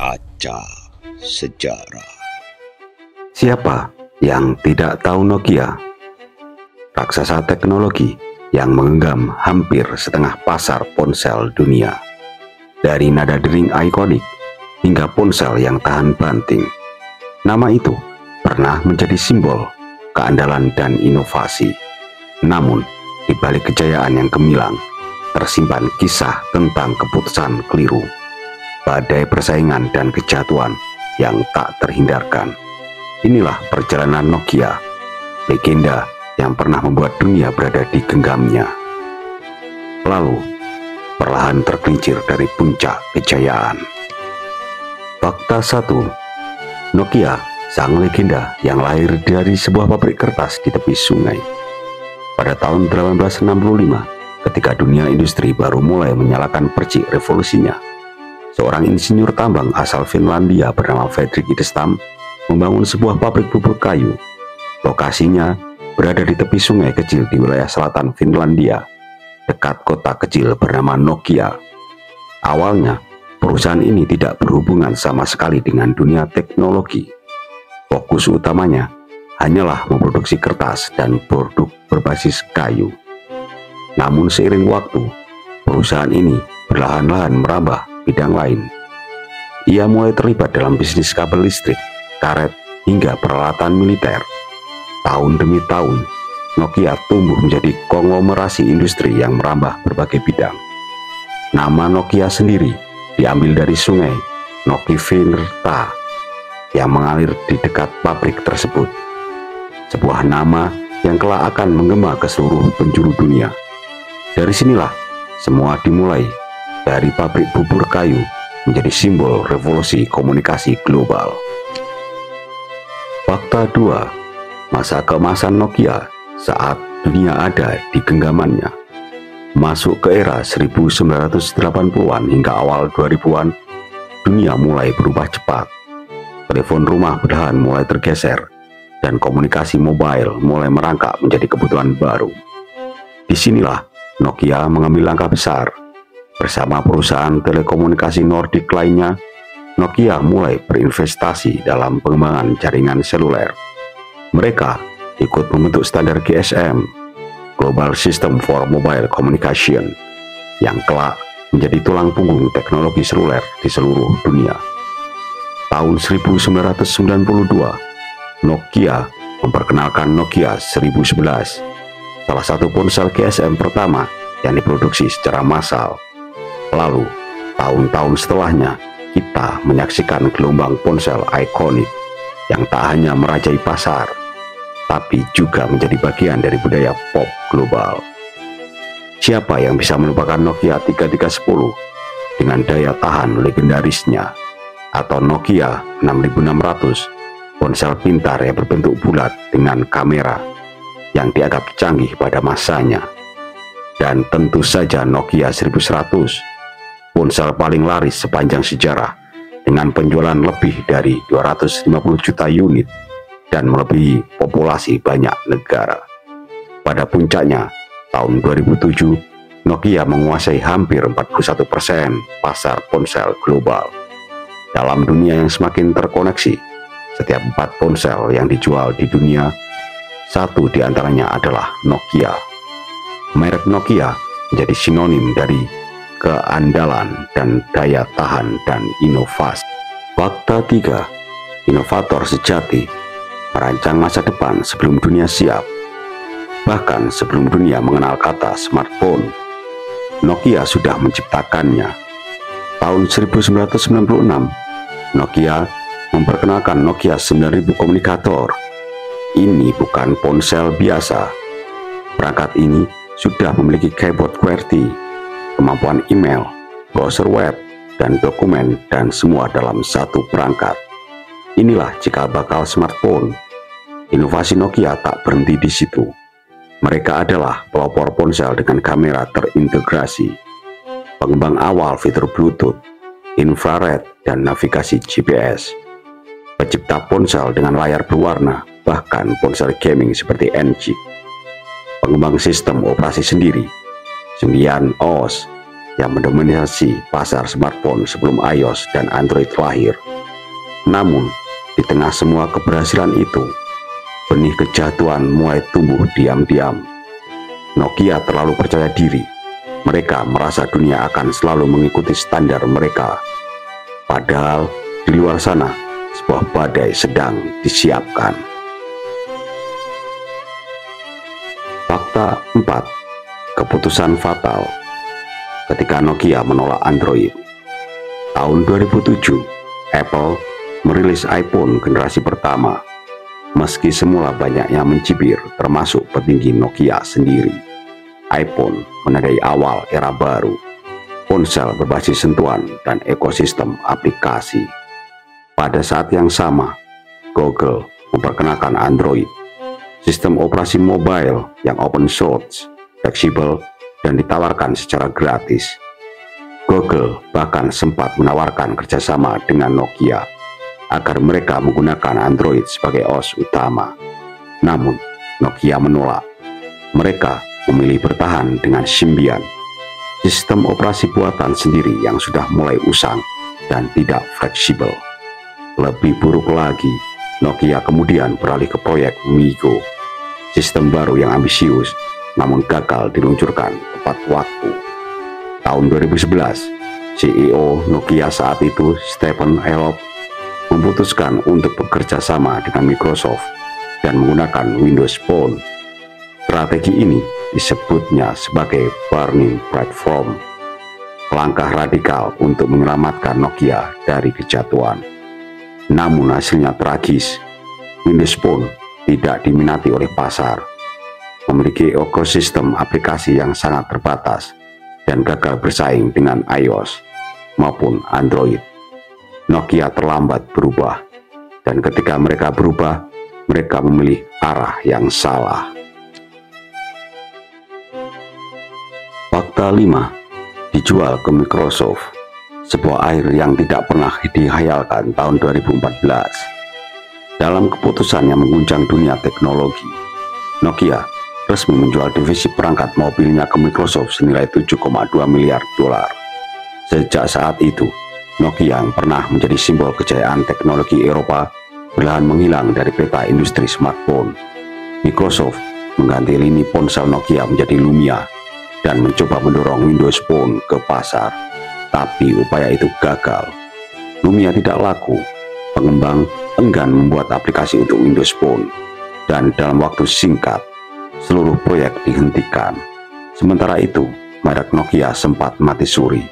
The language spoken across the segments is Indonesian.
Kaca Sejarah. Siapa yang tidak tahu Nokia? Raksasa teknologi yang menggenggam hampir setengah pasar ponsel dunia. Dari nada dering ikonik hingga ponsel yang tahan banting, nama itu pernah menjadi simbol keandalan dan inovasi. Namun, di balik kejayaan yang gemilang, tersimpan kisah tentang keputusan keliru, badai persaingan dan kejatuhan yang tak terhindarkan. Inilah perjalanan Nokia, legenda yang pernah membuat dunia berada di genggamnya, lalu perlahan tergelincir dari puncak kejayaan. Fakta 1. Nokia, sang legenda yang lahir dari sebuah pabrik kertas di tepi sungai. Pada tahun 1865, ketika dunia industri baru mulai menyalakan percik revolusinya, seorang insinyur tambang asal Finlandia bernama Fredrik Idestam membangun sebuah pabrik bubur kayu. Lokasinya berada di tepi sungai kecil di wilayah selatan Finlandia, dekat kota kecil bernama Nokia. Awalnya, perusahaan ini tidak berhubungan sama sekali dengan dunia teknologi. Fokus utamanya hanyalah memproduksi kertas dan produk berbasis kayu. Namun seiring waktu, perusahaan ini perlahan-lahan merambah bidang lain. Ia mulai terlibat dalam bisnis kabel listrik, karet, hingga peralatan militer. Tahun demi tahun, Nokia tumbuh menjadi konglomerasi industri yang merambah berbagai bidang. Nama Nokia sendiri diambil dari sungai Nokivirta yang mengalir di dekat pabrik tersebut. Sebuah nama yang kelak akan menggema ke seluruh penjuru dunia. Dari sinilah semua dimulai, dari pabrik bubur kayu menjadi simbol revolusi komunikasi global. Fakta 2. Masa keemasan Nokia saat dunia ada di genggamannya. Masuk ke era 1980-an hingga awal 2000-an, dunia mulai berubah cepat. Telepon rumah perlahan mulai tergeser, dan komunikasi mobile mulai merangkak menjadi kebutuhan baru. Disinilah Nokia mengambil langkah besar. Bersama perusahaan telekomunikasi Nordik lainnya, Nokia mulai berinvestasi dalam pengembangan jaringan seluler. Mereka ikut membentuk standar GSM, Global System for Mobile Communication, yang kelak menjadi tulang punggung teknologi seluler di seluruh dunia. Tahun 1992, Nokia memperkenalkan Nokia 1011, salah satu ponsel GSM pertama yang diproduksi secara massal. Lalu, tahun-tahun setelahnya, kita menyaksikan gelombang ponsel ikonik yang tak hanya merajai pasar, tapi juga menjadi bagian dari budaya pop global. Siapa yang bisa melupakan Nokia 3310 dengan daya tahan legendarisnya, atau Nokia 6600, ponsel pintar yang berbentuk bulat dengan kamera yang dianggap canggih pada masanya. Dan tentu saja Nokia 1100, ponsel paling laris sepanjang sejarah dengan penjualan lebih dari 250 juta unit dan melebihi populasi banyak negara. Pada puncaknya, tahun 2007, Nokia menguasai hampir 41% pasar ponsel global. Dalam dunia yang semakin terkoneksi, setiap 4 ponsel yang dijual di dunia, 1 diantaranya adalah Nokia. Merek Nokia menjadi sinonim dari keandalan dan daya tahan dan inovasi. Fakta 3. Inovator sejati merancang masa depan sebelum dunia siap. Bahkan sebelum dunia mengenal kata smartphone, Nokia sudah menciptakannya. Tahun 1996, Nokia memperkenalkan Nokia 9000 Communicator. Ini bukan ponsel biasa. Perangkat ini sudah memiliki keyboard QWERTY, kemampuan email, browser web, dan dokumen, dan semua dalam satu perangkat. Inilah cikal bakal smartphone. Inovasi Nokia tak berhenti di situ. Mereka adalah pelopor ponsel dengan kamera terintegrasi, pengembang awal fitur Bluetooth, infrared, dan navigasi GPS. Pencipta ponsel dengan layar berwarna, bahkan ponsel gaming seperti NG. Pengembang sistem operasi sendiri, Symbian OS, yang mendominasi pasar smartphone sebelum iOS dan Android lahir. Namun, di tengah semua keberhasilan itu, benih kejatuhan mulai tumbuh diam-diam. Nokia terlalu percaya diri. Mereka merasa dunia akan selalu mengikuti standar mereka. Padahal di luar sana, sebuah badai sedang disiapkan. Fakta 4. Keputusan fatal ketika Nokia menolak Android. Tahun 2007, Apple merilis iPhone generasi pertama. Meski semula banyak yang mencibir, termasuk petinggi Nokia sendiri, iPhone menandai awal era baru, ponsel berbasis sentuhan dan ekosistem aplikasi. Pada saat yang sama, Google memperkenalkan Android, sistem operasi mobile yang open source, fleksibel, dan ditawarkan secara gratis. Google bahkan sempat menawarkan kerjasama dengan Nokia agar mereka menggunakan Android sebagai OS utama. Namun, Nokia menolak. Mereka memilih bertahan dengan Symbian, sistem operasi buatan sendiri yang sudah mulai usang dan tidak fleksibel. Lebih buruk lagi, Nokia kemudian beralih ke proyek MeeGo, sistem baru yang ambisius namun gagal diluncurkan tepat waktu. Tahun 2011, CEO Nokia saat itu, Stephen Elop, memutuskan untuk bekerja sama dengan Microsoft dan menggunakan Windows Phone. Strategi ini disebutnya sebagai Burning Platform, langkah radikal untuk menyelamatkan Nokia dari kejatuhan. Namun hasilnya tragis. Windows Phone tidak diminati oleh pasar, memiliki ekosistem aplikasi yang sangat terbatas, dan gagal bersaing dengan iOS maupun Android. Nokia terlambat berubah, dan ketika mereka berubah, mereka memilih arah yang salah. Fakta 5. Dijual ke Microsoft, sebuah air yang tidak pernah dihayalkan tahun 2014. Dalam keputusan yang mengguncang dunia teknologi, Nokia resmi menjual divisi perangkat mobilnya ke Microsoft senilai 7,2 miliar dolar. Sejak saat itu, Nokia yang pernah menjadi simbol kejayaan teknologi Eropa perlahan menghilang dari peta industri smartphone. Microsoft mengganti lini ponsel Nokia menjadi Lumia dan mencoba mendorong Windows Phone ke pasar. Tapi upaya itu gagal. Lumia tidak laku, pengembang enggan membuat aplikasi untuk Windows Phone, dan dalam waktu singkat, seluruh proyek dihentikan. Sementara itu, merek Nokia sempat mati suri.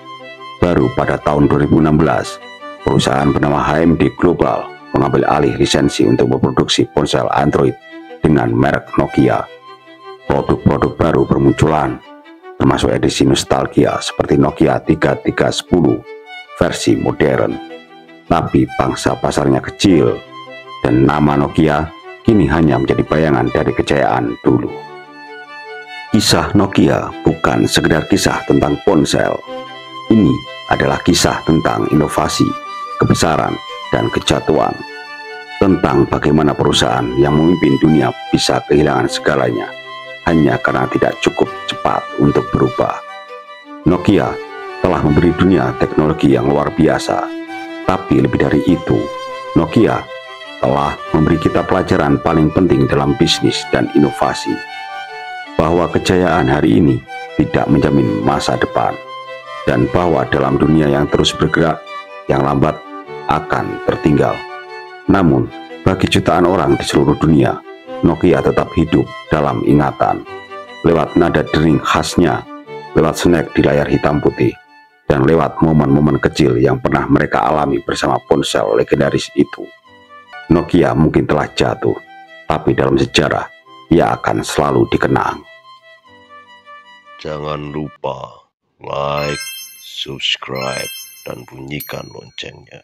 Baru pada tahun 2016, perusahaan bernama HMD Global mengambil alih lisensi untuk memproduksi ponsel Android dengan merek Nokia. Produk-produk baru bermunculan, termasuk edisi nostalgia seperti Nokia 3310 versi modern. Tapi pangsa pasarnya kecil, dan nama Nokia kini hanya menjadi bayangan dari kejayaan dulu. Kisah Nokia bukan sekedar kisah tentang ponsel. Ini adalah kisah tentang inovasi, kebesaran, dan kejatuhan. Tentang bagaimana perusahaan yang memimpin dunia bisa kehilangan segalanya hanya karena tidak cukup cepat untuk berubah. Nokia telah memberi dunia teknologi yang luar biasa, tapi lebih dari itu, Nokia telah memberi kita pelajaran paling penting dalam bisnis dan inovasi, bahwa kejayaan hari ini tidak menjamin masa depan, dan bahwa dalam dunia yang terus bergerak, yang lambat akan tertinggal. Namun, bagi jutaan orang di seluruh dunia, Nokia tetap hidup dalam ingatan, lewat nada dering khasnya, lewat snack di layar hitam putih, dan lewat momen-momen kecil yang pernah mereka alami bersama ponsel legendaris itu. Nokia mungkin telah jatuh, tapi dalam sejarah, ia akan selalu dikenang. Jangan lupa like, subscribe, dan bunyikan loncengnya.